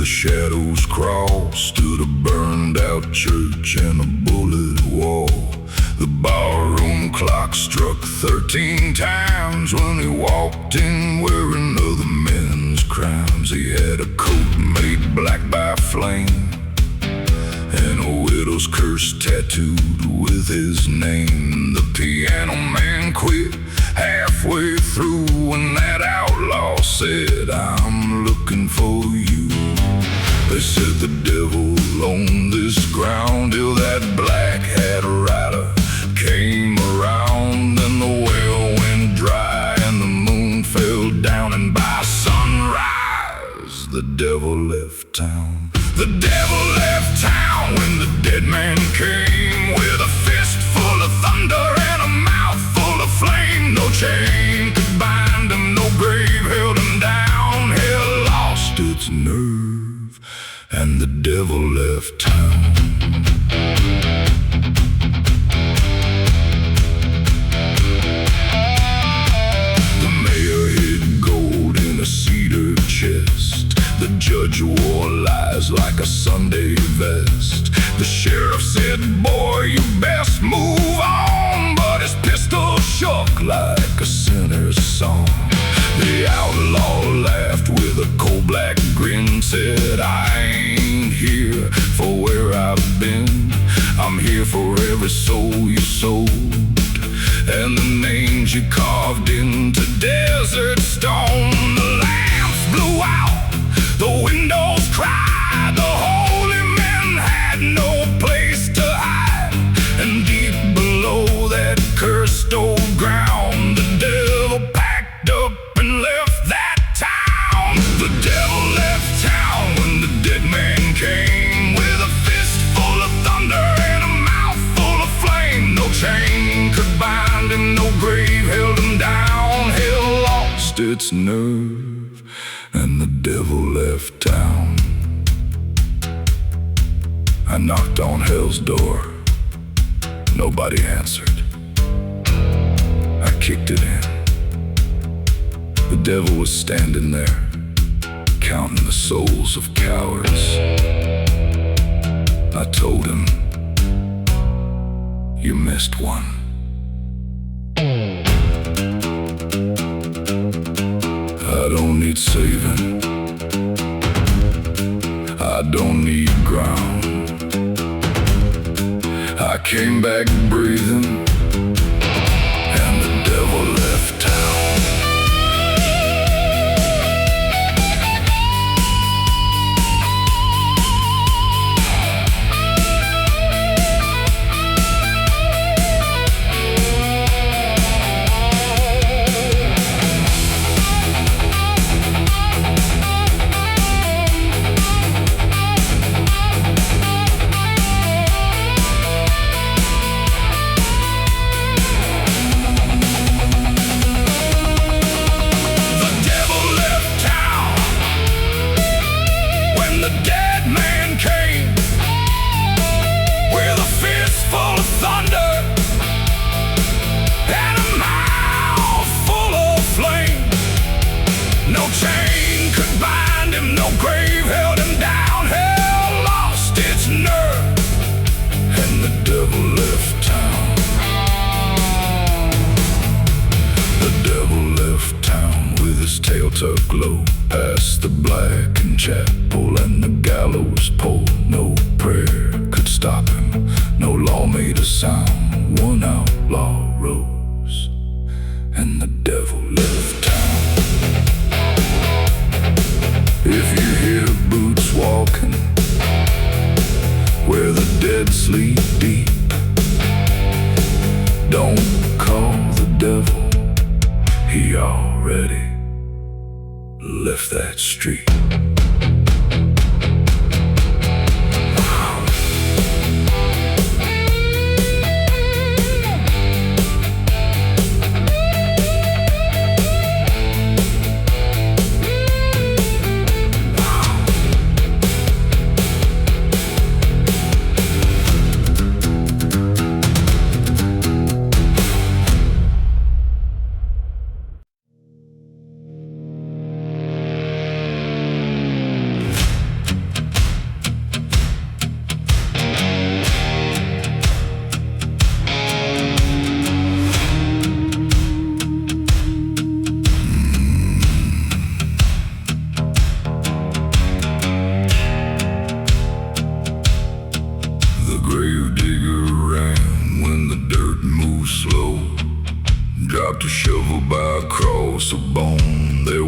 the shadows crawl stood a burned out church and a bullet wall. The barroom clock struck 13 times when he walked in wearing other men's crimes. He had a coat made black by flame and a widow's curse tattooed with his name. The piano man quit halfway through when that outlaw said, "I'm looking for you." They said the devil owned this ground till that black hat rider came around, and the well went dry and the moon fell down, and by sunrise the devil left town. The devil left town when the dead man came, with a fist full of thunder and a mouth full of flame. No chain could bind him, no grave held him down. Hell lost its nerve and the devil left town. The mayor hid gold in a cedar chest. The judge wore lies like a Sunday vest. The sheriff said, "Boy, you best move on," but his pistol shook like a sinner's song. The outlaw laughed with a cold black grin, said, "I ain't here for where I've been. I'm here for every soul you sold, and the names you carved into desert stone." The lamps blew out, the windows cried, the holy men had no place to hide. And deep below that cursed old ground, the devil packed up and left that town. The devil left town when the dead man came, with a fist full of thunder and a mouth full of flame. No chain could bind him, no grave held him down. Hell lost its nerve and the devil left town. I knocked on hell's door. Nobody answered. I kicked it in. The devil was standing there, counting the souls of cowards. I told him, "You missed one." I don't need saving. I don't need ground. I came back breathing, and the devil left town. Tail tucked low past the blackened chapel and the gallows pole. No prayer could stop him, no law made a sound. One outlaw rose and the devil left town. If you hear boots walking where the dead sleep deep, don't call the devil, he already left that street.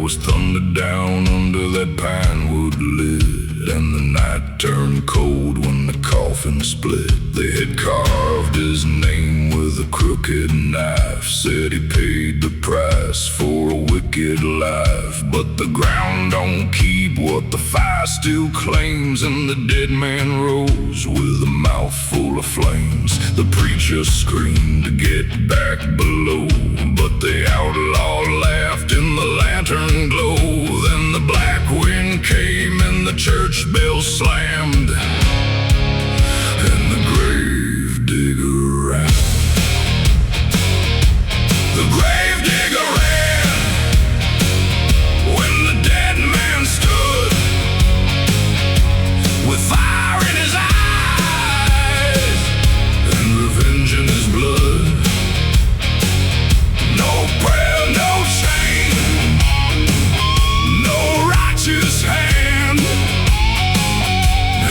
was thunder down under that pinewood lid, and the night turned cold when the coffin split. They had carved his name with a crooked knife, said he paid the price for a wicked life. But the ground don't keep what the fire still claims, and the dead man rose with a mouth full of flames. The preacher screamed to get back below, but the outlaw laughed in the lantern glow. Then the black wind came and the church bell slammed, and the grave digger ran. The grave digger ran when the dead man stood with fire in his eyes and revenge in his blood. No prayer, no shame, no righteous hand.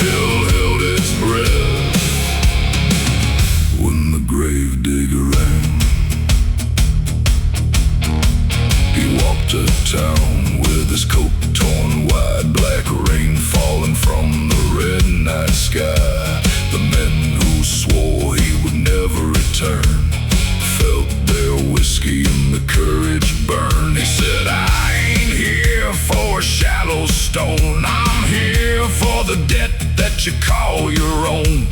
Hell held its breath when the grave digger ran. He walked to town with his coat torn wide, black rain falling from the red night sky. The men who swore he would never return felt their whiskey and the courage burn. He said, I ain't here for a shallow stone, I'm here for the debt that you call your own.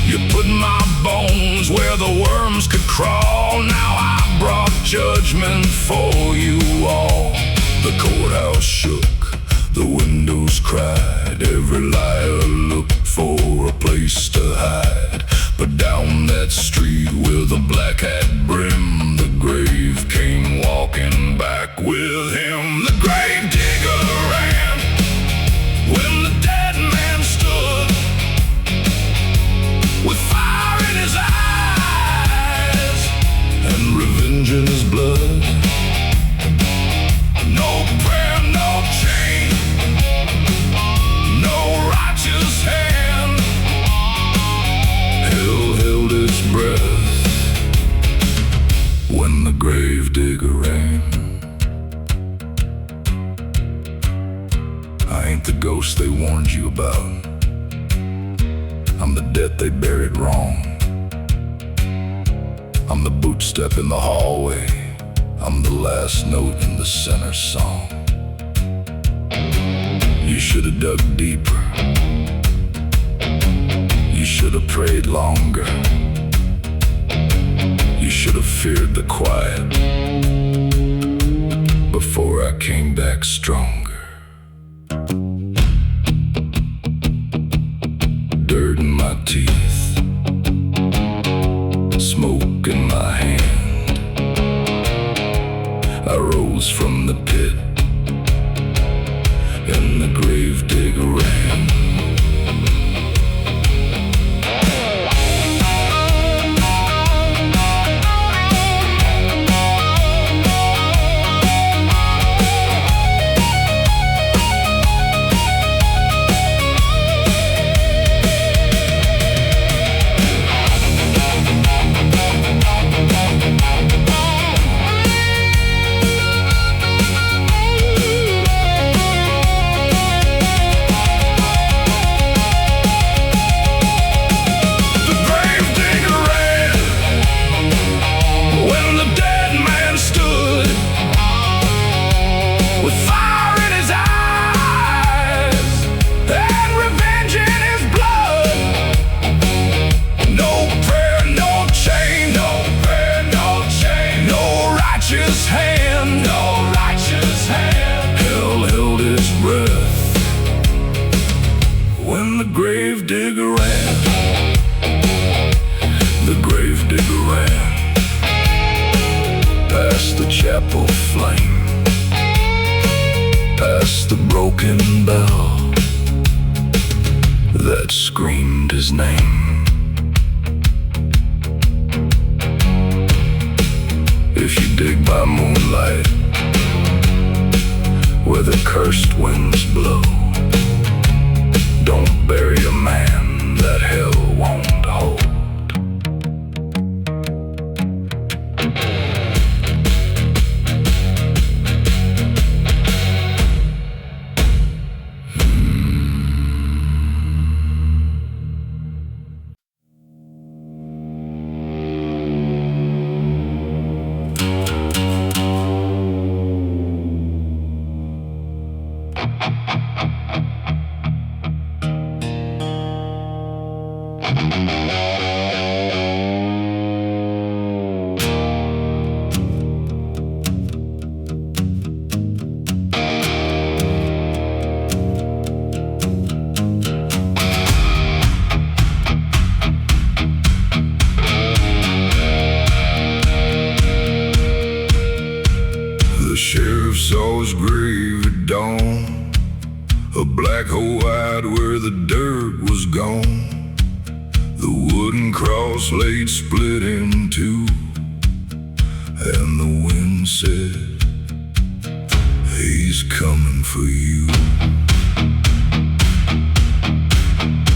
You put my bones where the worms could crawl, now I brought judgment for you all. The courthouse shook, the windows cried, every liar looked for a place to hide. But down that street with a black hat brim, the grave came walking back with him. The grave digger ran when the dead man stood with fire in his eyes and revenge in his blood. No prayer, no chain, no righteous hand. Hell held its breath when the grave digger ran. I ain't the ghost they warned you about, I'm the death they buried wrong. I'm the boot step in the hallway, I'm the last note in the center song. You should have dug deeper, you should have prayed longer, you should have feared the quiet before I came back stronger. Dirt in my teeth, smoke in my hand, I rose from the pit and the grave digger ran. Chapel flame, past the broken bell that screamed his name. If you dig by moonlight, where the cursed winds blow, don't bury a man that hell won't hold. The sheriff saw his grave at dawn, a black hole wide where the dirt was gone. The wooden cross laid split in two, and the wind said, he's coming for you.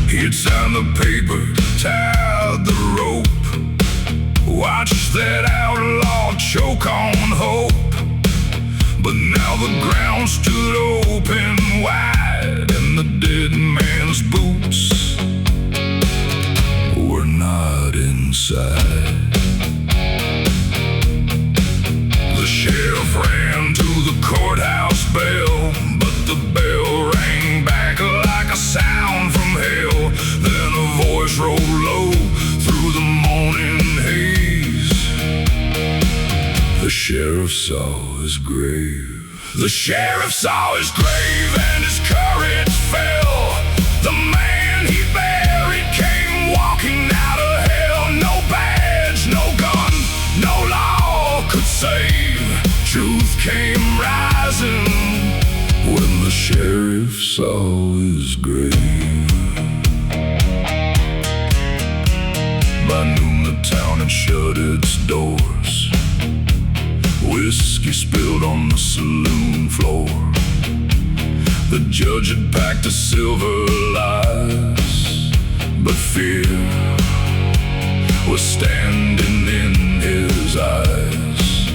He'd signed the paper, tied the rope, watched that outlaw choke on hope. But now the ground stood open wide, and the dead man's boots were not inside. The sheriff ran to the courthouse bell, but the bell rang back like a sound from hell. Then a voice rolled low through the morning haze. The sheriff saw his grave. The sheriff saw his grave and his courage fell. The man he buried came walking out of hell. No badge, no gun, no law could save. Truth came rising when the sheriff saw his grave. By noon the town had shut its doors. Whiskey spilled on the saloon floor. The judge had packed a silver lies, but fear was standing in his eyes.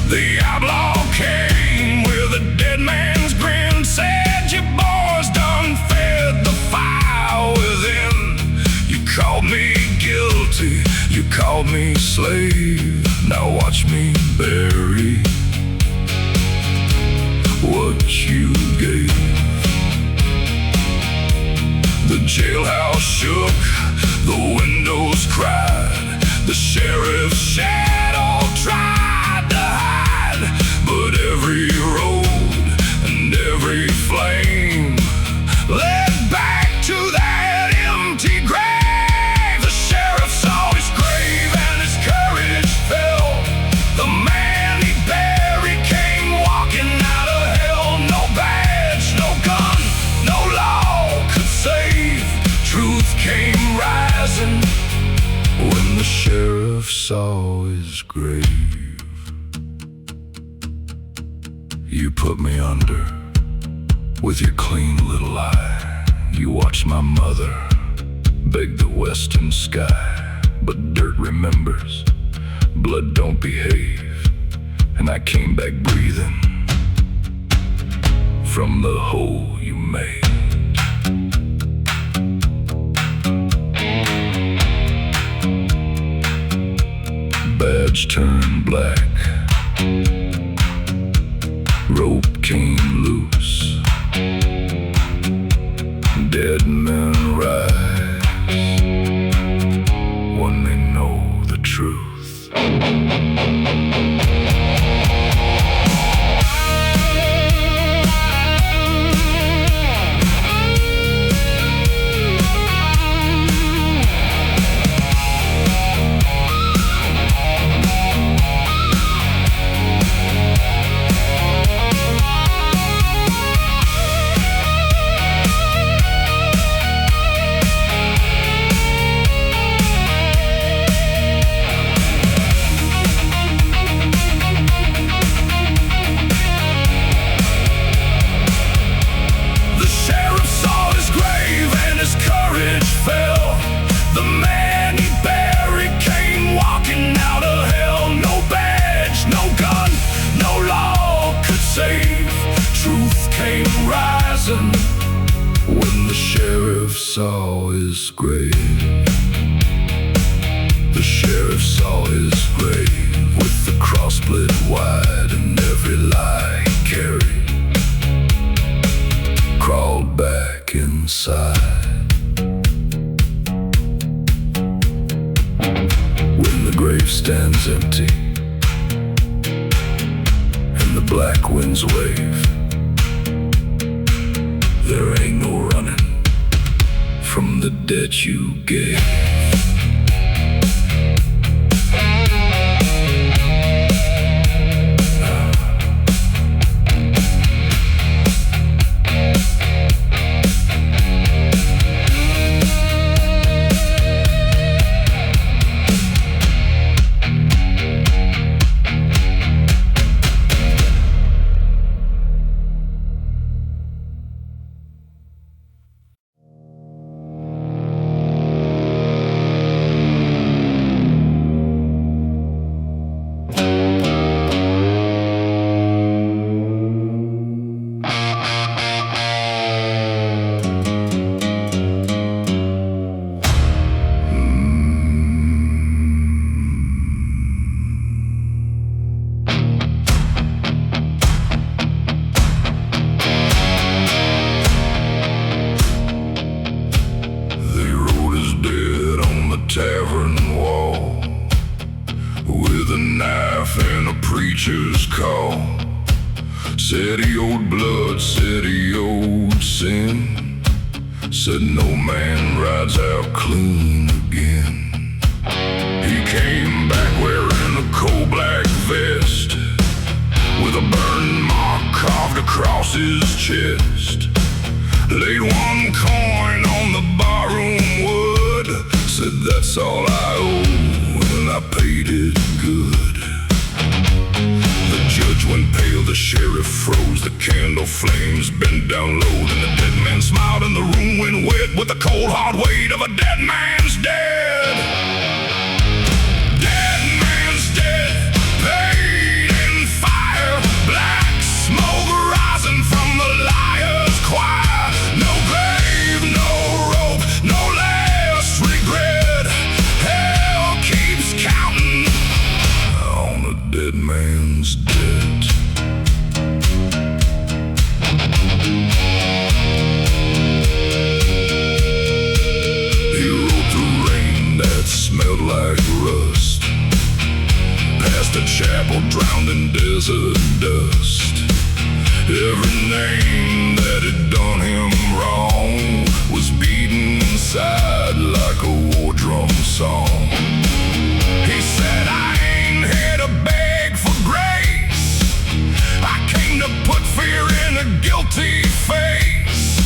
The outlaw came with a dead man's grin, said, you boys done fed the fire within. You called me guilty, you called me slave. Now watch me bury what you gave. The jailhouse shook, the windows cried. The sheriff's shadow tried to hide, but every road and every flame led back to that empty grave. The sheriff saw his grave and his courage fell. The man he buried came walking out of hell. No badge, no gun, no law could save. Truth came rising when the sheriff saw his grave. You put me under with your clean little eye. You watched my mother beg the western sky, but dirt remembers, blood don't behave, and I came back breathing from the hole you made. Badge turned black, rope came loose, dead men rise when they know the truth. When the sheriff saw his grave, the sheriff saw his grave with the cross split wide, and every lie he carried crawled back inside. grave stands empty, and the black winds wave. There ain't no running from the debt you gave. Tavern wall with a knife and a preacher's call. City old blood, city old sin. Said no man rides out clean again. He came back wearing a coal black vest with a burn mark carved across his chest. Laid one coin on the barroom wood. Said that's all I owe, and I paid it good. The judge went pale, the sheriff froze, the candle flames bent down low, and the dead man smiled and the room went wet with the cold hard weight of a dead man's dead. Dead man's dead, paid in fire, black smoke rising from the liar's choir. No grave, no rope, no last regret. Hell keeps counting on a dead man's debt. He rode through rain that smelled like rust, past a chapel drowned in desert dust. Every name that had done him wrong was beaten inside like a war drum song. He said, I ain't here to beg for grace. I came to put fear in a guilty face.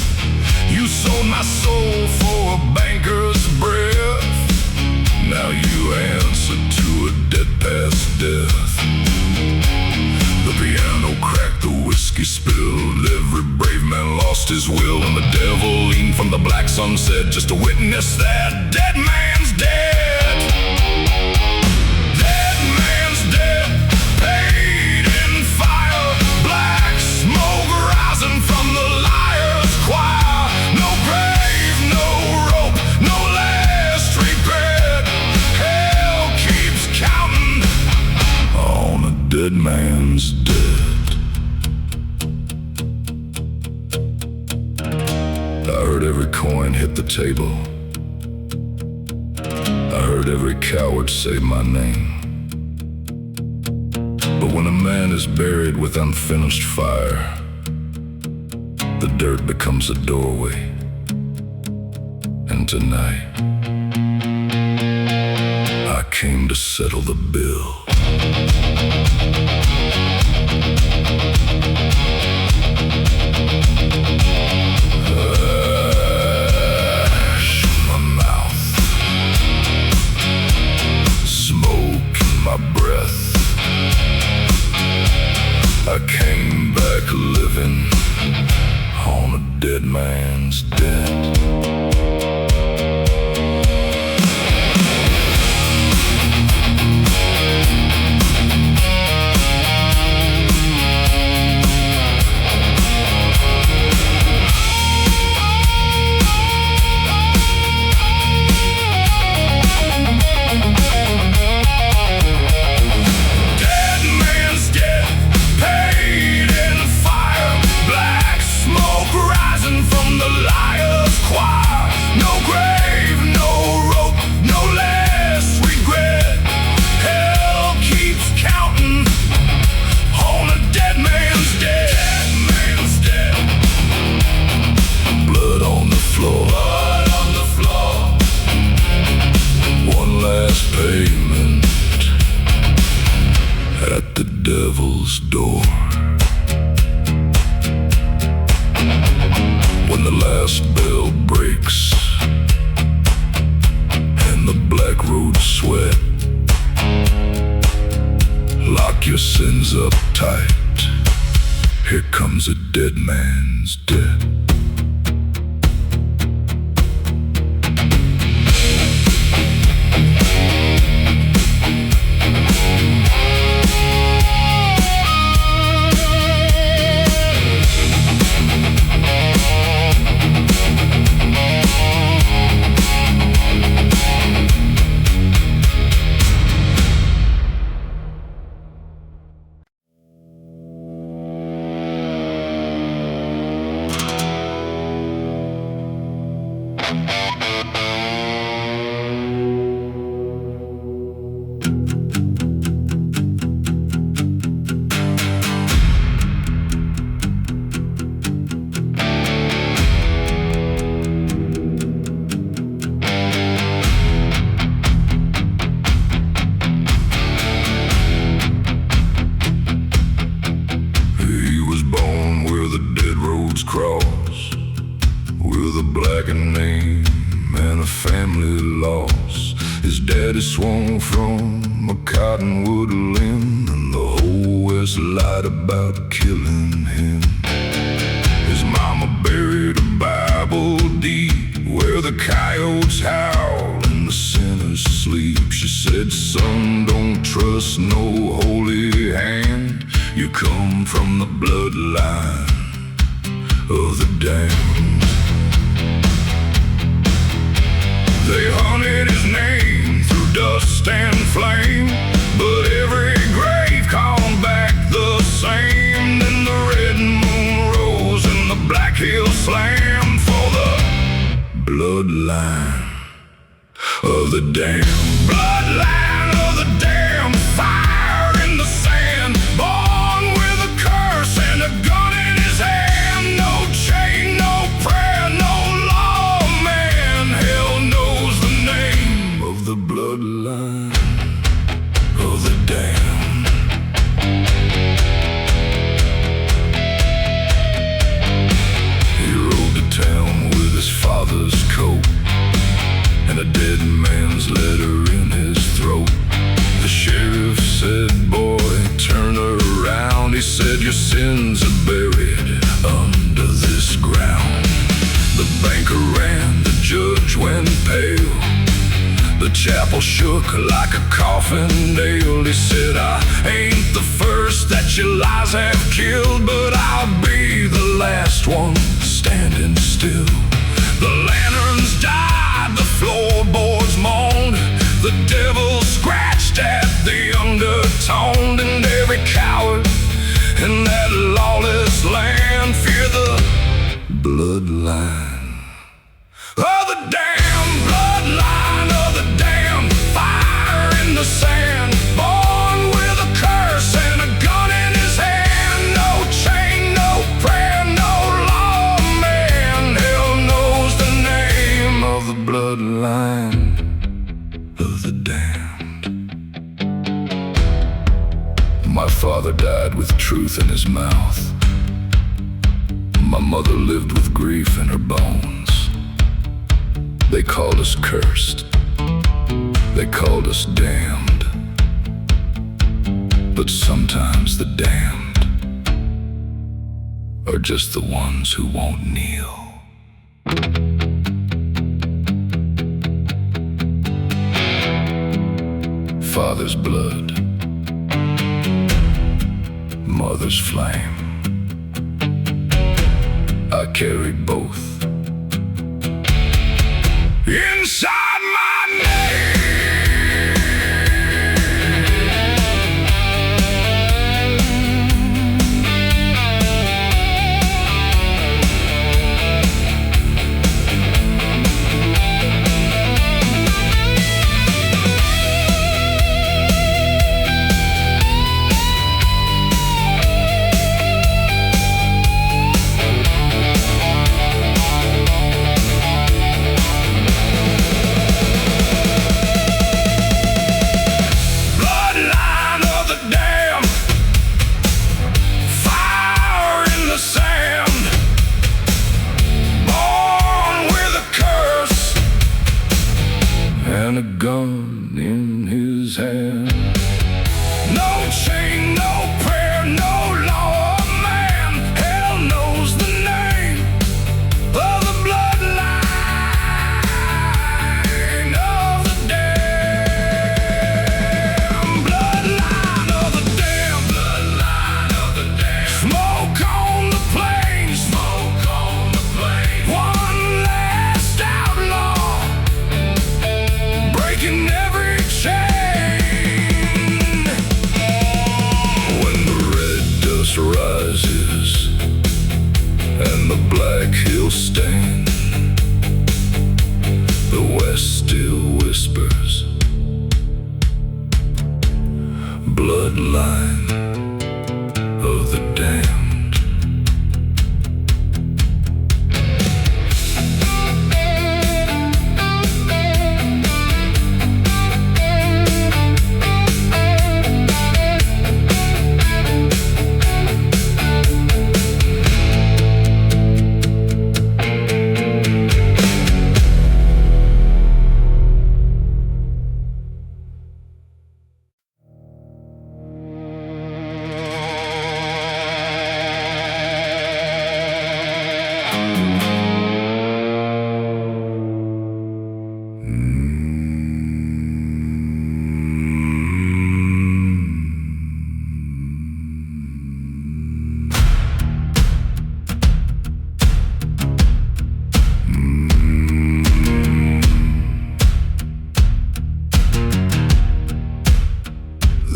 You sold my soul for a banker's breath. Now you answer to a debt past death. The piano cracked, the whiskey spilled. Every brave man lost his will, and the devil leaned from the black sunset just to witness that dead man's dead. Dead man's dead, paid in fire, black smoke rising from the liar's choir. No grave, no rope, no last regret. Hell keeps counting on a dead man's dead. I heard every coin hit the table. I heard every coward say my name. But when a man is buried with unfinished fire, the dirt becomes a doorway. And tonight, I came to settle the bill. I came back living on a dead man's debt. last bell breaks and the black road sweat. Lock your sins up tight. Here comes a dead man's death. Cross with a blackened name and a family loss. His daddy swung from a cottonwood limb, and the whole West lied about killing him. His mama buried a Bible deep where the coyotes howl and the sinners sleep. She said, son, don't trust no holy hand. You come from the bloodline of the damned. They hunted his name through dust and flame, but every grave called back the same. Then the red moon rose and the black hill slammed for the bloodline of the damned. Bloodline of the damned, fire in the sand, born with a curse and a gun in his hand. The bloodline of the damned. He rode to town with his father's coat and a dead man's letter in his throat. The sheriff said, boy, turn around. He said, your sins are buried under this ground. The banker ran, the judge went pale. The chapel shook like a coffin nail. He said, I ain't the first that your lies have killed, but I'll be the last one standing still. The lanterns died, the floorboards moaned, the devil scratched at the undertone, and every coward in that lawless land fear the bloodline of the damned. Bloodline of the damned, fire in the sand, born with a curse and a gun in his hand. No chain, no prayer, no law, man. Hell knows the name of the bloodline of the damned. My father died with truth in his mouth. My mother lived with grief in her bones. They called us cursed. They called us damned. But sometimes the damned are just the ones who won't kneel. Father's blood, mother's flame. I carried both inside my name. and a gun in his hand. No chain, no prayer, no law of man. Hell knows the name of the bloodline of the damned. Bloodline of the damned. Bloodline of the damned. Smoke on the plains. Smoke on the plains. One last outlaw, breaking every chain. Rises and the black hills stand, the west still whispers, bloodline of the damned.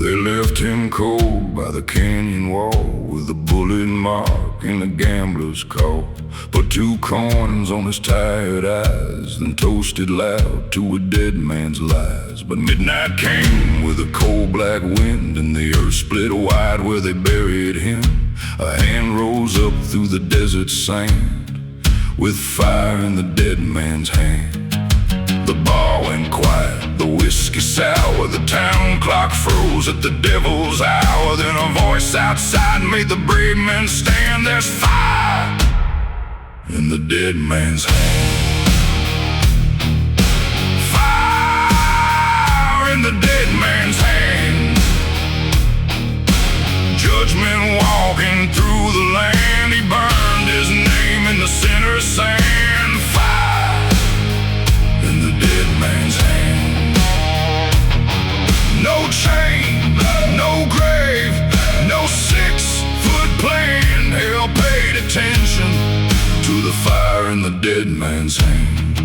They left him cold by the canyon wall, with a bullet mark in the gambler's call. Put 2 coins on his tired eyes, then toasted loud to a dead man's lies. But midnight came with a cold black wind, and the earth split wide where they buried him. A hand rose up through the desert sand, with fire in the dead man's hand. The bar went quiet, the whiskey sour, the town clock froze at the devil's hour. Then a voice outside made the brave men stand. There's fire in the dead man's hand. Fire in the dead man's hand. Judgment walking through the land. He burned his name in the sinner's sand. Fire in the dead man's hand. No chain, no grave, no 6-foot plan. Hell paid attention to the fire in the dead man's hand.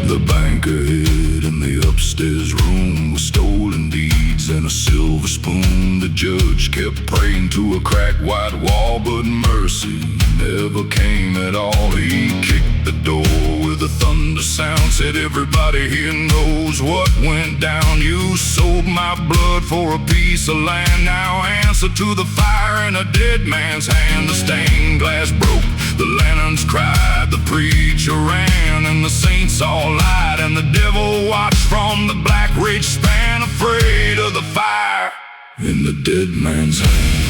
The banker hid in the upstairs room with stolen deeds and a silver spoon. The judge kept praying to a cracked white wall, but mercy never came at all. He kicked the door with a thunder sound, said, everybody here knows what went down. You sold my blood for a piece of land. Now answer to the fire in a dead man's hand. The stained glass broke, the lanterns cried, the preacher ran, and the saints all lied, and the devil watched from the black ridge span, afraid of the fire in the dead man's hand.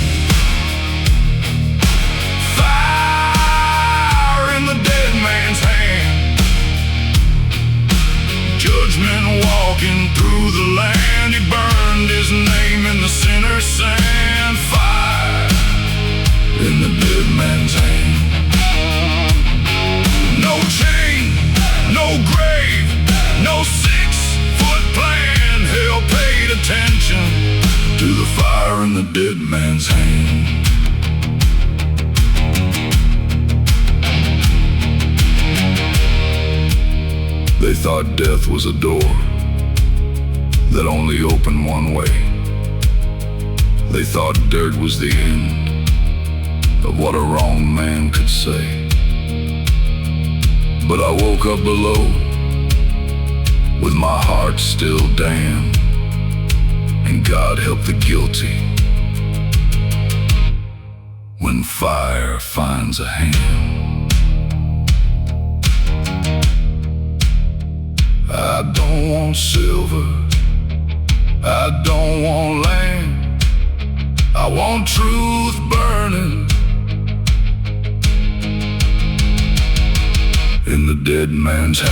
Fire in the dead man's hand. Judgment walking through the land. He burned his name in the sinner's sand. Fire in the dead man's hand. No chain, no grave, no 6-foot plan. Hell paid attention to the fire in the dead man's hand. They thought death was a door that only opened one way. They thought dirt was the end of what a wrong man could say. But I woke up below with my heart still damned, and God help the guilty when fire finds a hand. I don't want silver, I don't want land, I want truth burning. man's hand.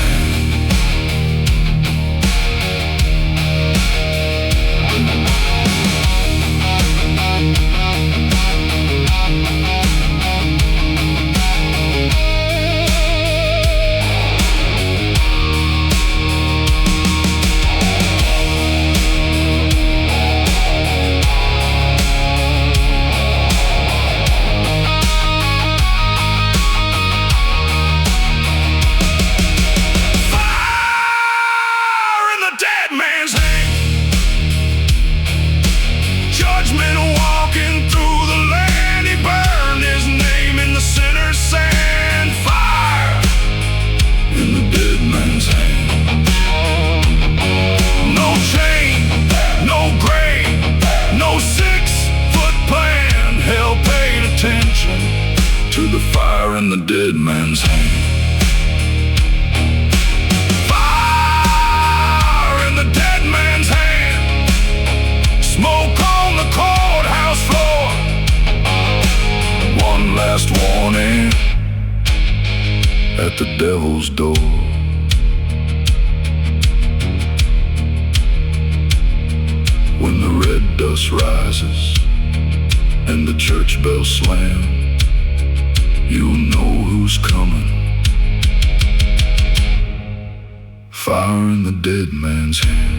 To the fire in the dead man's hand. Fire in the dead man's hand. Smoke on the courthouse floor. One last warning at the devil's door. When the red dust rises and the church bells slam, you'll know who's coming. Fire in the dead man's hand.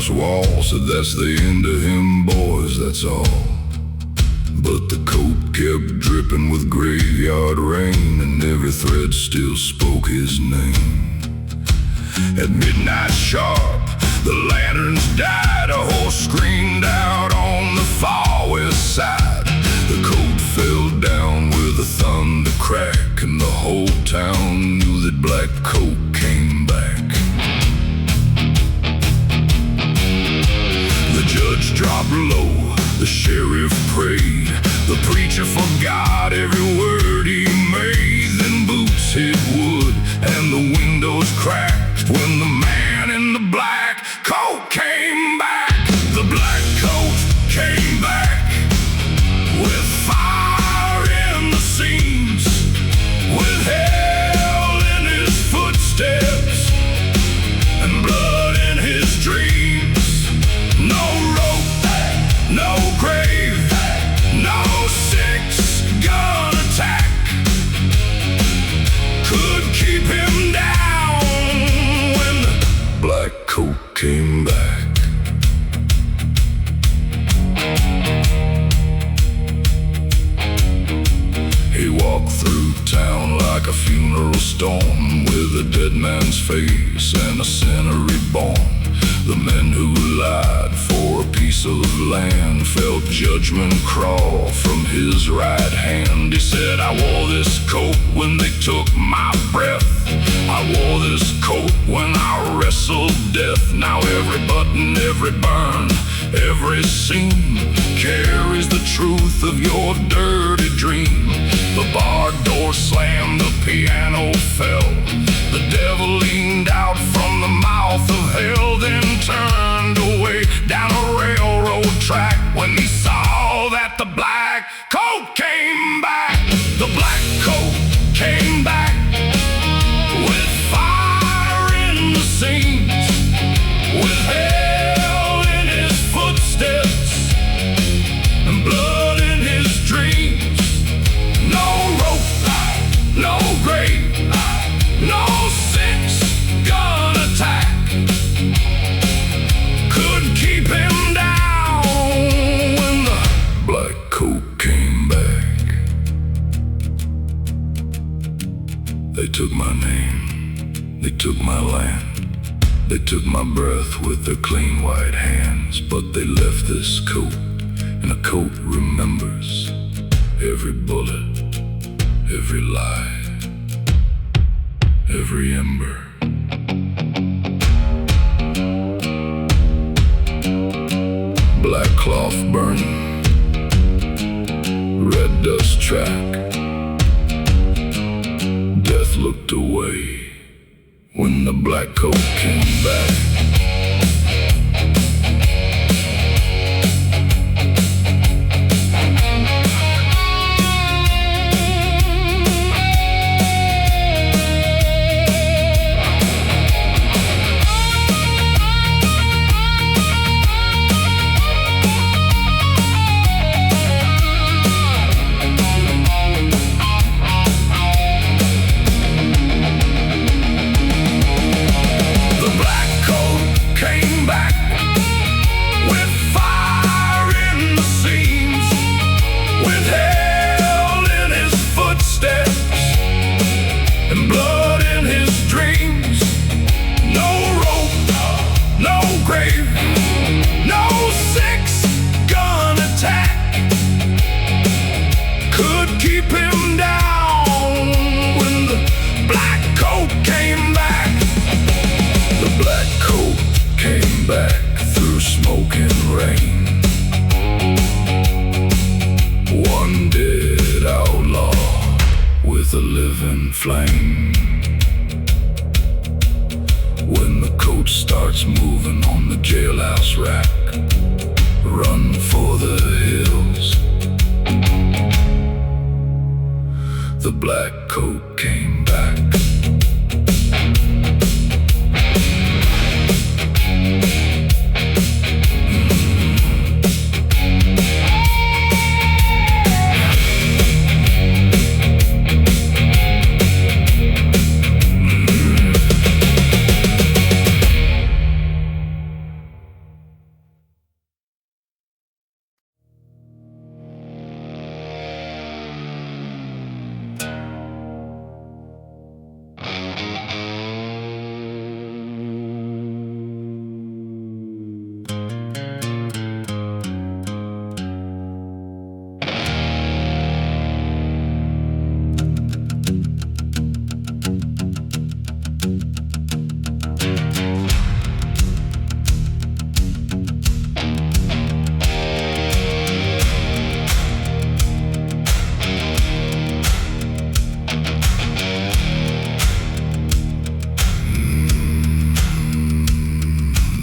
Wall, said that's the end of him, boys, that's all. But the coat kept dripping with graveyard rain, and every thread still spoke his name. At midnight sharp, the lanterns died, a horse screamed out on the far west side. The coat fell down with a thunder crack, and the whole town knew that Black Coat came back. The judge dropped low, the sheriff prayed, the preacher forgot every word he made. Then boots hit wood and the windows cracked when the man in the black coat came back. The black coat came back with fire in the seams, with hell in his footsteps and blood in his dreams. No rope, no grave, no six-gun attack could keep him down when the Black Coat came back. He walked through town like a funeral storm, with a dead man's face and a sinner reborn. The men who lied for a piece of land felt judgment crawl from his right hand. He said, I wore this coat when they took my breath. I wore this coat when I wrestled death. Now every button, every burn, every seam carries the truth of your dirty dream. The bar door slammed, the piano fell. The devil leaned out from the mouth of hell, then turned away down a railroad track when he saw that the Black Coat came back. The Black Coat came back with fire in the seams, with hell in his footsteps and blood in his dreams. No rope, no grave, no six-gun attack could keep him down when the Black Coat came back. They took my name, they took my land, they took my breath with their clean white hands. But they left this coat, and a coat remembers every bullet, every lie, every ember. Black cloth burning, red dust track. Death looked away when the black coat came back. Keep him down when the black coat came back. The black coat came back through smoke and rain. One dead outlaw with a living flame. When the coat starts moving on the jailhouse rack, run for the hills. The black coat came back.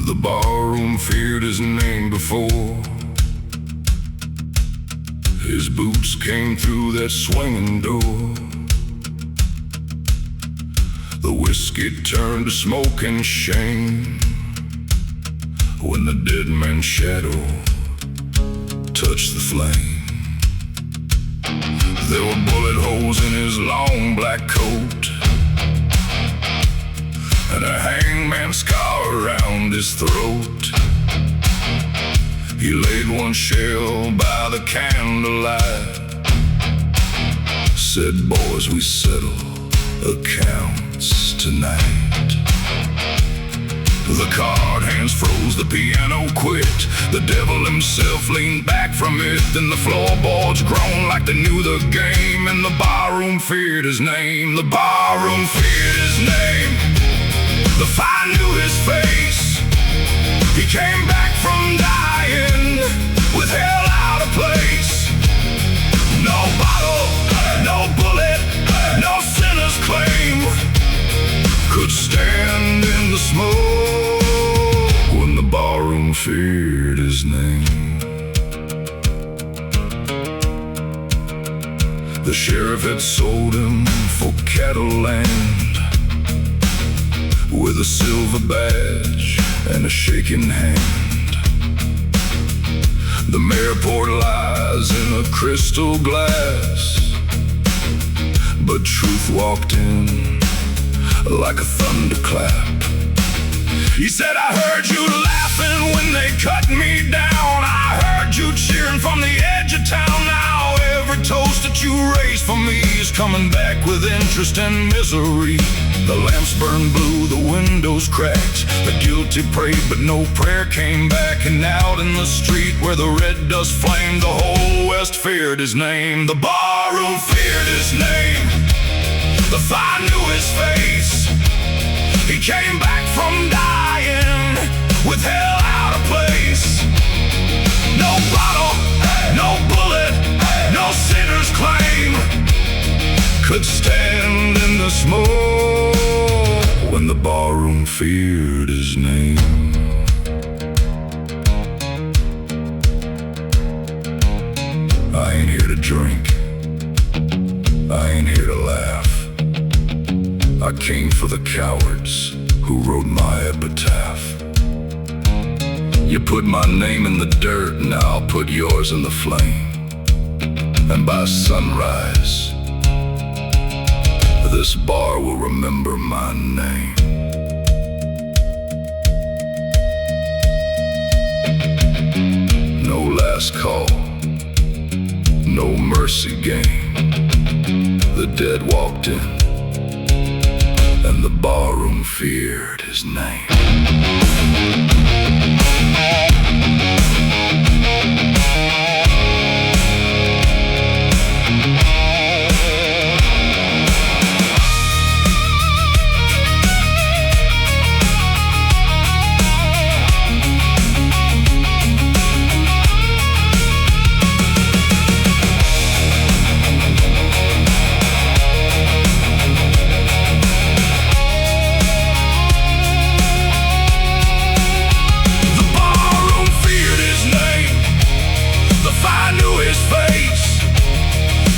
The barroom feared his name before. His boots came through that swinging door. The whiskey turned to smoke and shame when the dead man's shadow touched the flame. There were bullet holes in his long black coat and a hangman's scar around his throat. He laid one shell by the candlelight, said, "Boys, we settle accounts tonight." The card hands froze, the piano quit. The devil himself leaned back from it. Then the floorboards groaned like they knew the game, and the barroom feared his name. The barroom feared his name. The fire knew his face. He came back from dying with hell out of place. No bottle, no bullet, no sinner's claim could stand in the smoke when the barroom feared his name. The sheriff had sold him for cattle land, with a silver badge and a shaking hand. The mayor poured lies in a crystal glass, but truth walked in like a thunderclap. He said, "I heard you laughing when they cut me down. I heard you cheering from the edge of town. Now every toast that you raised for me is coming back with interest and misery. The lamps burned blue, the windows cracked. The guilty prayed, but no prayer came back. And out in the street where the red dust flamed, the whole West feared his name. The barroom feared his name. The fire knew his face. He came back from dying with hell out of place. No bottle, no bullet, no sinner's claim could stand in the smoke when the barroom feared his name. I ain't here to drink, I ain't here to laugh. I came for the cowards who wrote my epitaph. You put my name in the dirt, now I'll put yours in the flame. And by sunrise, this bar will remember my name. No last call, no mercy game. The dead walked in, and the barroom feared his name.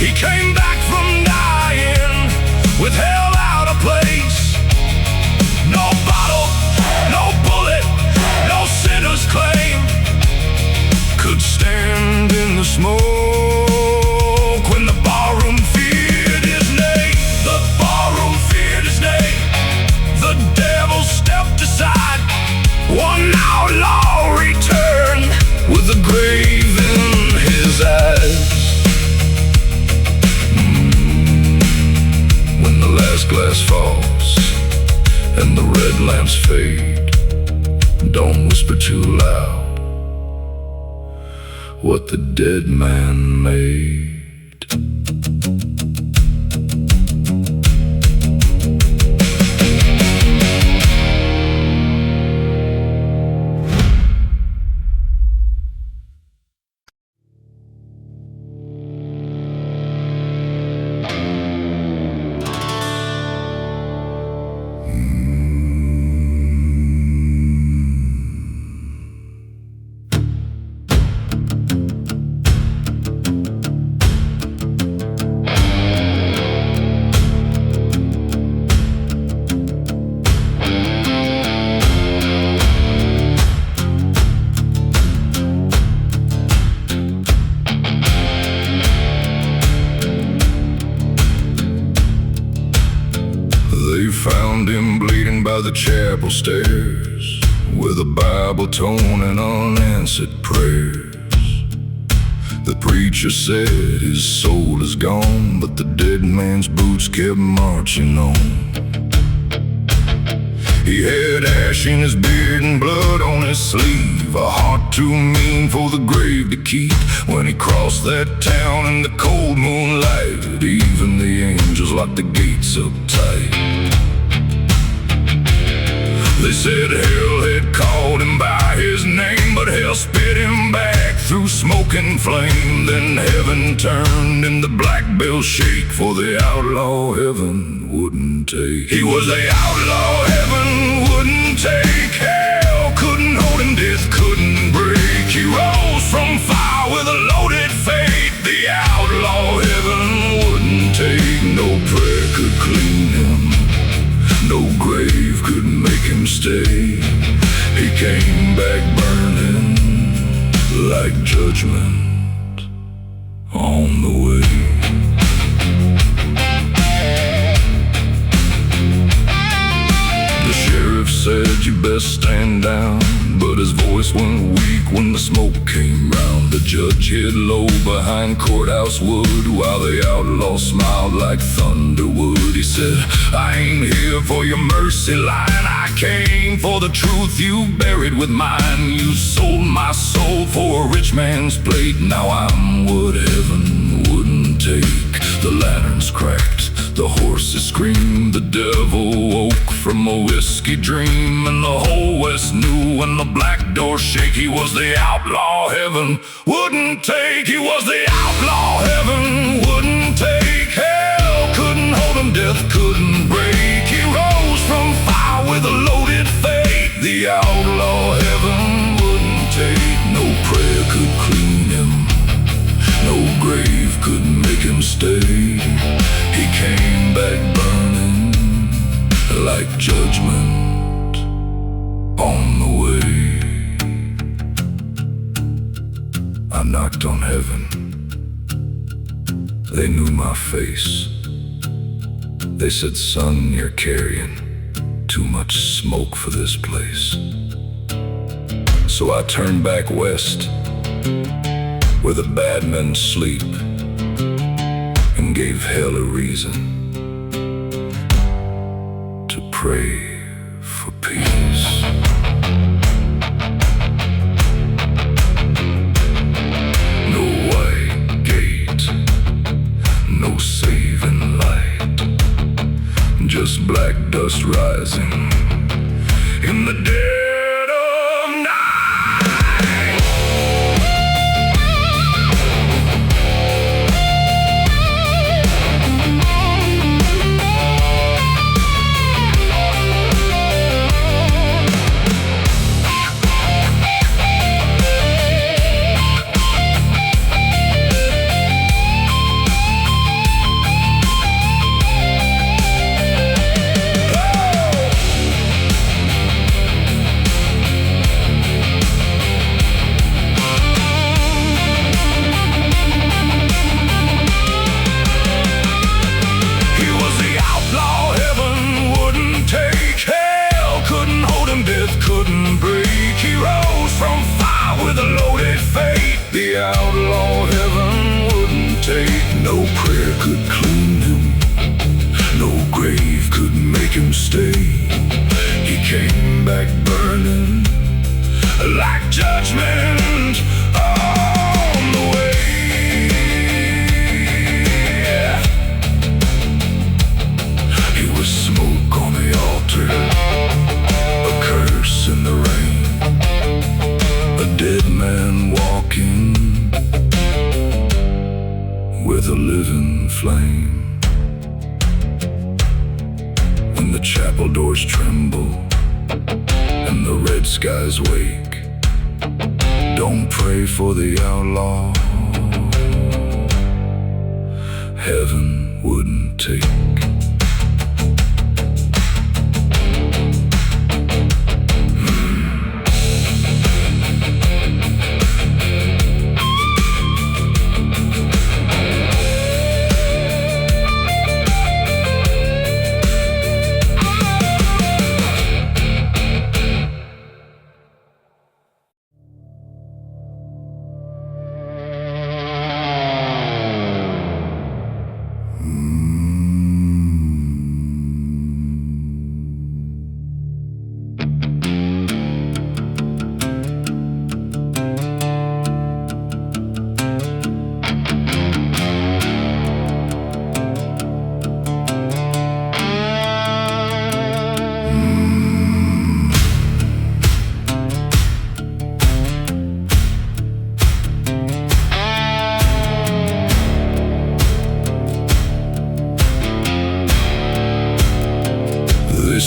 He came back from dying with hell out of place. No bottle, no bullet, no sinner's claim could stand in the smoke when the barroom feared his name. The barroom feared his name. The devil stepped aside. One outlaw returned with the grave in his eyes. Last glass falls and the red lamps fade. Don't whisper too loud what the dead man made. Found him bleeding by the chapel stairs with a Bible torn and unanswered prayers. The preacher said his soul is gone, but the dead man's boots kept marching on. He had ash in his beard and blood on his sleeve, a heart too mean for the grave to keep. When he crossed that town in the cold moonlight, even the angels locked the gates up tight. They said hell had called him by his name, but hell spit him back through smoke and flame. Then heaven turned and the black bell shake, for the outlaw heaven wouldn't take. He was the outlaw heaven wouldn't take. Hell couldn't hold him, death couldn't break. He rose from fire with a loaded fate. The outlaw heaven wouldn't take. No prayer could clean him, no grave could make him stay. He came back burning like judgment on the way. The sheriff said you best stand down, but his voice went weak when the smoke came round. The judge hid low behind courthouse wood, while the outlaw smiled like thunder would. He said, I ain't here for your mercy line, I came for the truth you buried with mine. You sold my soul for a rich man's plate, now I'm what heaven wouldn't take. The lanterns cracked, the horses screamed, the devil woke from a whiskey dream, and the whole West knew when the black door shake, he was the outlaw heaven wouldn't take. He was the outlaw heaven wouldn't take. Hell couldn't hold him, death couldn't break. He rose from fire with a loaded fate. The outlaw heaven wouldn't take. No prayer could clean him, no grave could make him stay. He came back burning like judgment on the way. I knocked on heaven. They knew my face. They said, son, you're carrying too much smoke for this place. So I turned back west, where the bad men sleep, and gave hell a reason to pray for peace. No white gate, no saving light, just black dust rising in the dead of night. The outlaw heaven wouldn't take. No prayer could clean him, no grave could make him stay. He came back burning like judgment on the way. He was smoke on the altar, a curse in the rain, a dead man walking with a living flame. When the chapel doors tremble and the red skies wake, don't pray for the outlaw heaven wouldn't take.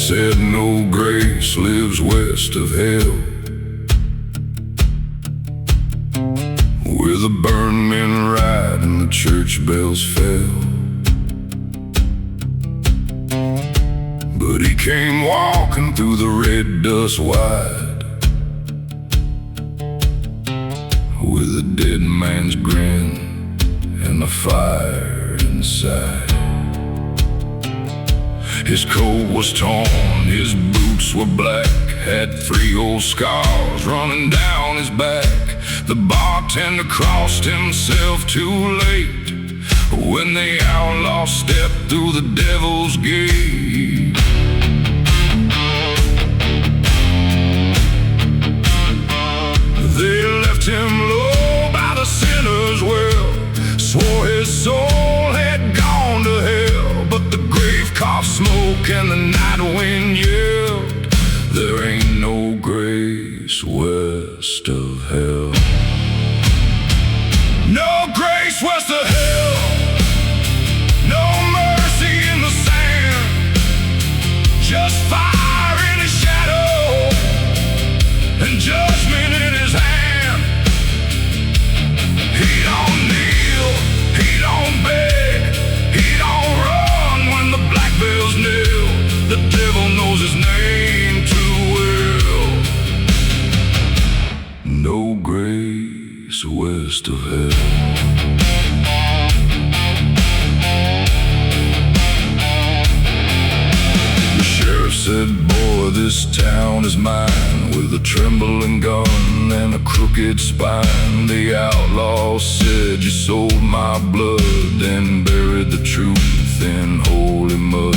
Said no grace lives west of hell, where the burned men ride and the church bells fell. But he came walking through the red dust wide, with a dead man's grin and a fire inside. His coat was torn, his boots were black, had 3 old scars running down his back. The bartender crossed himself too late when the outlaw stepped through the devil's gate. They left him low by the sinner's well, swore his soul had gone to hell. But the grave coughed smoke and the night wind yelled, there ain't no grace west of hell. No grace west of hell, no mercy in the sand, just fire in his shadow and judgment in his hand. He don't kneel, he don't beg, he don't run when the black bells kneel. The devil knows his name too well. No grace west of hell. The sheriff said, boy, this town is mine, with a trembling gun and a crooked spine. The outlaw said, you sold my blood and buried the truth in holy mud.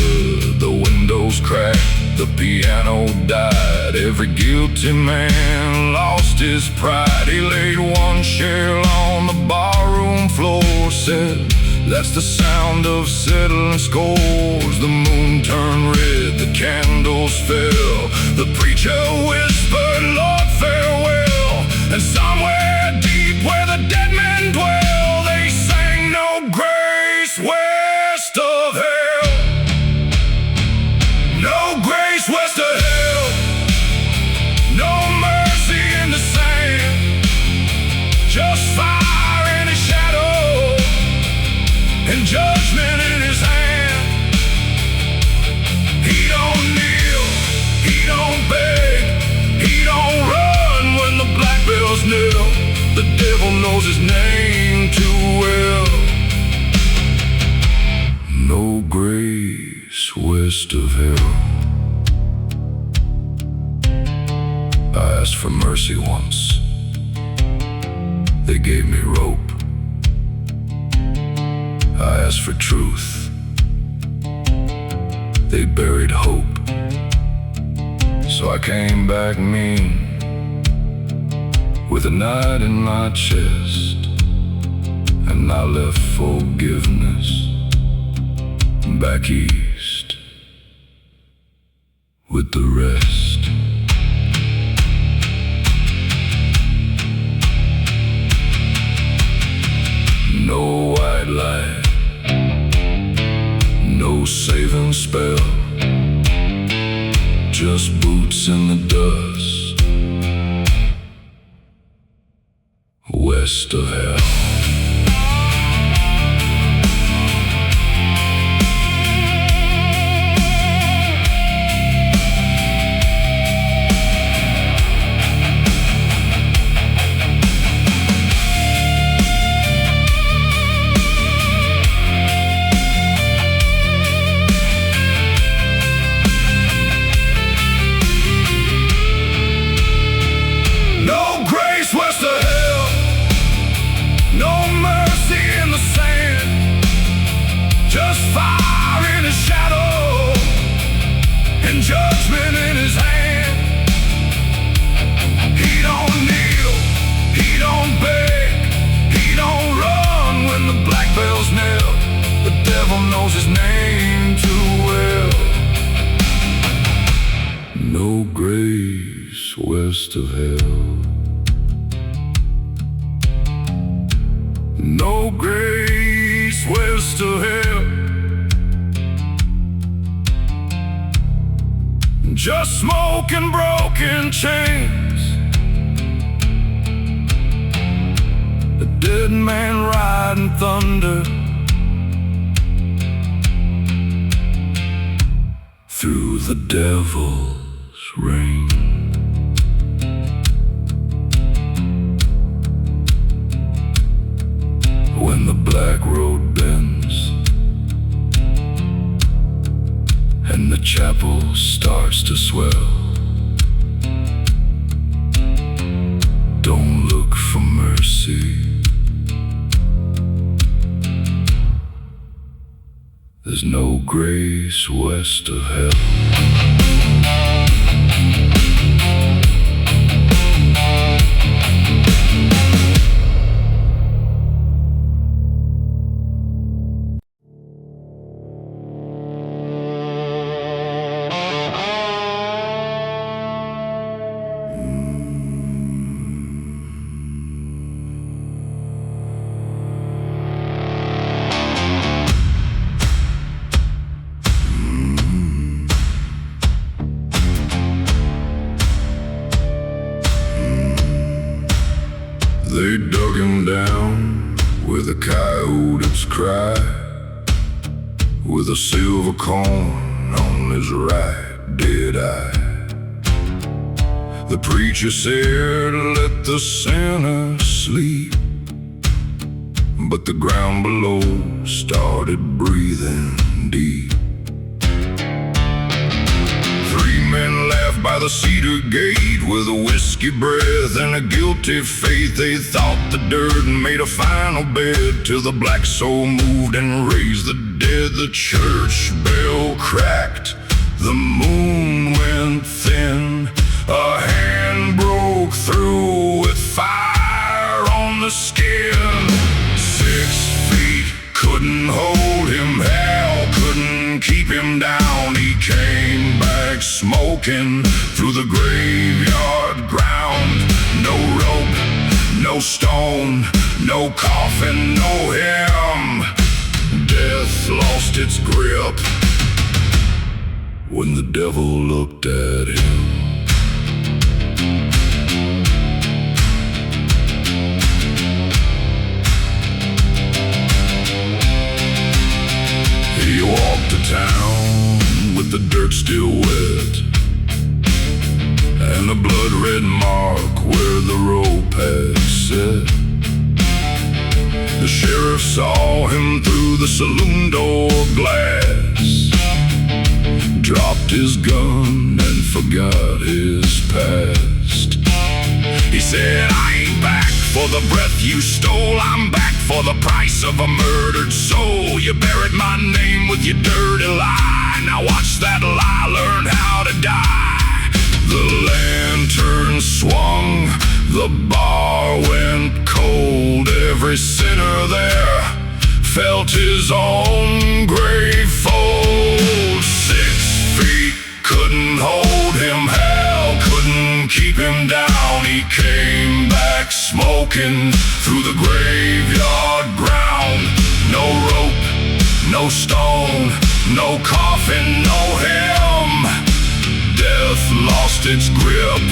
The windows cracked, the piano died, every guilty man lost his pride. He laid one shell on the barroom floor, said, that's the sound of settling scores. The moon turned red, the candles fell, the preacher whispered, Lord, farewell. And somewhere deep where the dead men dwell, they sang, no grace west of hell. No grace west of hell, no mercy in the sand, just fire in his shadow and judgment in his hand. He don't kneel, he don't beg, he don't run when the black bells kneel. The devil knows his name too well. No grace west of hell. I asked for mercy once, they gave me rope. I asked for truth, they buried hope. So I came back mean, with a knife in my chest, and I left forgiveness back east with the rest. No white light, no saving spell, just boots in the dust west of hell. Judgment in his hand. He don't kneel, he don't beg, he don't run when the black bells kneel. The devil knows his name too well. No grace west of hell, no grace west of hell, just smoke and broken chains. The dead man riding thunder through the devil's rain. When the black road bends and the chapel starts to swell, don't look for mercy. There's no grace west of hell. They dug him down with a coyote's cry, with a silver coin on his right dead eye. The preacher said, let the sinner sleep, but the ground below started breathing deep. Three men laughed by the cedar gate with a whiskey breath and a guilty faith. They thought the dirt made a final bed till the black soul moved and raised the dead. The church bell cracked, the moon went thin, a hand broke through with fire on the skin. 6 feet couldn't hold him, hell couldn't keep him down. He came back smoking through the graveyard ground. No rope, no stone, no coffin, no hymn. Death lost its grip when the devil looked at him. He walked to town with the dirt still wet and a blood-red mark where the rope had set. The sheriff saw him through the saloon door glass, dropped his gun and forgot his past. He said, I ain't back for the breath you stole, I'm back for the price of a murdered soul. You buried my name with your dirty lie, now watch that lie learn how to die. The lantern swung, the bar went cold. Every sinner there felt his own grave fold. 6 feet couldn't hold him, hell couldn't keep him down. He came back smoking through the graveyard ground. No rope, no stone, no coffin, no hymn. Death lost its grip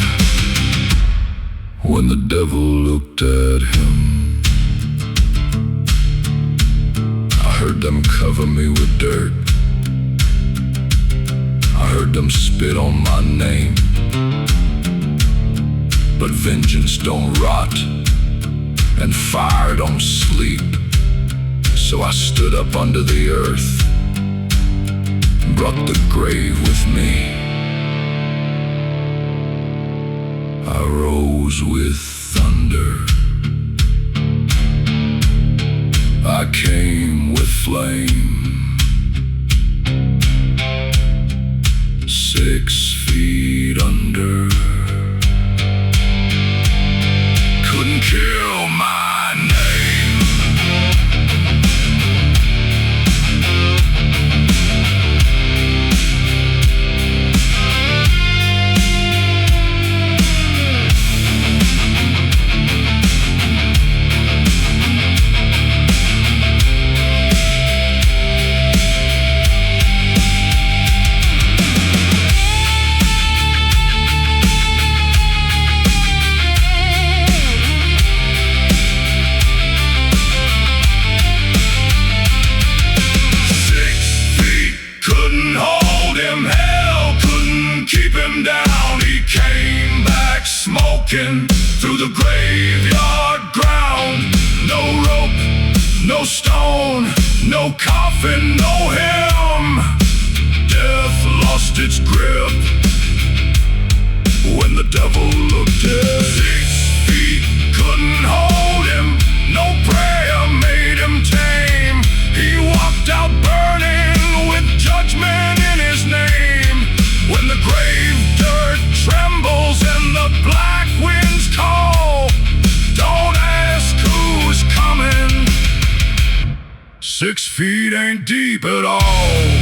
when the devil looked at him. I heard them cover me with dirt, I heard them spit on my name. But vengeance don't rot and fire don't sleep. So I stood up under the earth, brought the grave with me. I rose with thunder, I came with flame. 6 feet under, couldn't kill my name. Through the graveyard ground. No rope, no stone, no coffin, no hymn. Death lost its grip when the devil looked at 6 feet couldn't hold him, no prayer made him tame. He walked out burning 6 feet ain't deep at all.